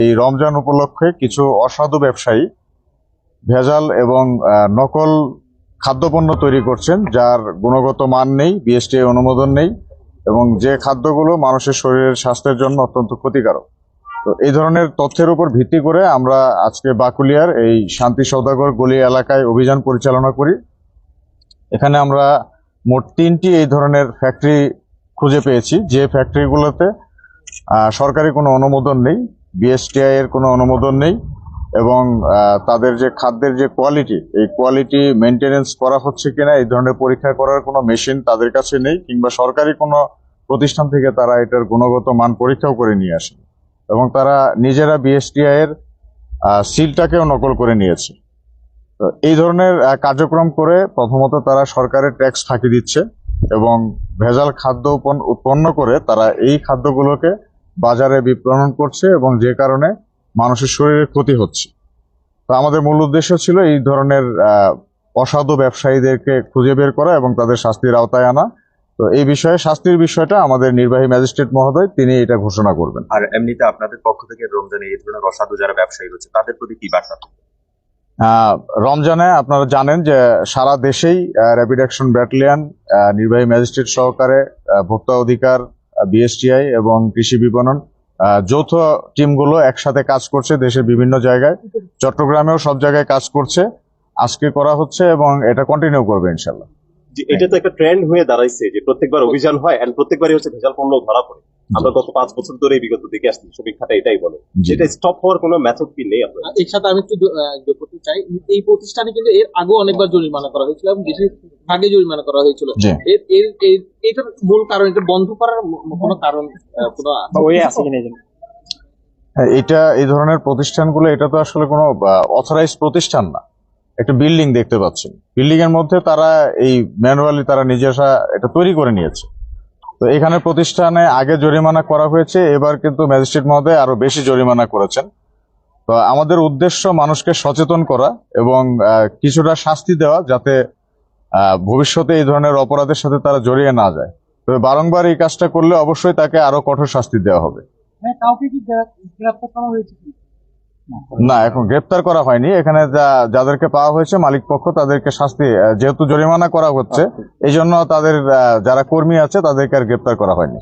এই রমজান উপলক্ষে কিছু অসাধু ব্যবসায়ী ভেজাল এবং নকল খাদ্যপণ্য তৈরি করছেন, যার গুণগত মান নেই, বিএসটিআই অনুমোদন নেই এবং যে খাদ্যগুলো মানুষের শরীরের স্বাস্থ্যের জন্য অত্যন্ত ক্ষতিকারক। তো এই ধরনের তথ্যের উপর ভিত্তি করে আমরা আজকে বাকুলিয়ার এই শান্তি সওদাগর গলি এলাকায় অভিযান পরিচালনা করি। এখানে আমরা মোট 3টি এই ধরনের ফ্যাক্টরি খুঁজে পেয়েছি, যে ফ্যাক্টরিগুলোতে সরকারি কোনো অনুমোদন নেই, বিএসটিআই এর কোনো অনুমোদন নেই এবং তাদের যে খাদ্যের যে কোয়ালিটি, এই কোয়ালিটি মেনটেনেন্স করা হচ্ছে কিনা এই ধরনের পরীক্ষা করার কোনো মেশিন তাদের কাছে নেই, কিংবা সরকারি কোনো প্রতিষ্ঠান থেকে তারা এটার গুণগত মান পরীক্ষাও করে নিয়ে আসে এবং তারা নিজেরা বিএসটিআই এর সিলটাকেও নকল করে নিয়েছে। তো এই ধরনের কার্যক্রম করে প্রথমত তারা সরকারের ট্যাক্স ফাঁকি দিচ্ছে এবং ভেজাল খাদ্য উৎপন্ন করে তারা এই খাদ্যগুলোকে বাজারে বিপণন করছে এবং যে কারণে মানুষের শরীরে ক্ষতি হচ্ছে। তো আমাদের মূল উদ্দেশ্য ছিল এই ধরনের অসাধু ব্যবসায়ীদেরকে খুঁজে বের করা এবং তাদের শাস্তির আওতায় আনা। তো এই বিষয়ে শাস্তির বিষয়টা আমাদের নির্বাহী ম্যাজিস্ট্রেট মহোদয় তিনি এটা ঘোষণা করবেন। আর এমনিতে আপনাদের পক্ষ থেকে রমজানে এই ধরনের অসাধু যারা ব্যবসায়ী রয়েছে তাদের প্রতি কি বার্তা? রমজানে আপনারা জানেন যে সারা দেশেই র্যাপিড অ্যাকশন ব্যাটালিয়ন, নির্বাহী ম্যাজিস্ট্রেট সহকারে ভোক্তা অধিকার, বিএসটিআই এবং কৃষি বিপণন যৌথ টিমগুলো একসাথে কাজ করছে দেশের বিভিন্ন জায়গায়। চট্টগ্রামেও সব জায়গায় কাজ করছে, আজকে করা হচ্ছে এবং এটা কন্টিনিউ করবে ইনশাল্লাহ। এটা তো একটা ট্রেন্ড হয়ে দাঁড়াইছে যে প্রত্যেকবার অভিযান হয় এন্ড প্রত্যেকবারই হচ্ছে ভেজাল পণ্য ধরা পড়ে। আমরা গত 5 বছর ধরে বিগত দেখে আসছি, সমীক্ষাটা এটাই বলে। এটা স্টপ হওয়ার কোনো মেথড কি নেই? আপনার এর সাথে আমি একটু যোগ করতে চাই, এই প্রতিষ্ঠানে কিন্তু এর আগে অনেকবার জরিমানা করা হয়েছিল এবং বেশি আগে জরিমানা করা হয়েছিল। এটার মূল কারণ, এটা বন্ধ করার কোনো কারণ কোনো ওয়ে আছে কিনা? এটা এই ধরনের প্রতিষ্ঠানগুলো, এটা তো আসলে কোনো অথরাইজড প্রতিষ্ঠান না, একটা বিল্ডিং দেখতে পাচ্ছেন, বিল্ডিং এর মধ্যে তারা এই ম্যানুয়ালি তারা নিজেরা এটা তৈরি করে নিয়েছে। তো এখানে প্রতিষ্ঠানে আগে জরিমানা করা হয়েছে, এবার কিন্তু ম্যাজিস্ট্রেট মহোদয় আরো বেশি জরিমানা করেছেন। তো আমাদের উদ্দেশ্য মানুষকে সচেতন করা এবং কিছুটা শাস্তি দেওয়া, যাতে ভবিষ্যতে এই ধরনের অপরাধের সাথে তারা জড়িয়ে না যায়। তবে বারংবার এই কাজটা করলে অবশ্যই তাকে আরো কঠোর শাস্তি দেওয়া হবে। কাউকে কি গ্রেফতার করা হয়েছে? না, এখন গ্রেপ্তার করা হয়নি। এখানে যাদেরকে পাওয়া হয়েছে মালিক পক্ষ তাদেরকে শাস্তি, যেহেতু জরিমানা করা হচ্ছে এই জন্য তাদের যারা কর্মী আছে তাদেরকে আর গ্রেপ্তার করা হয়নি।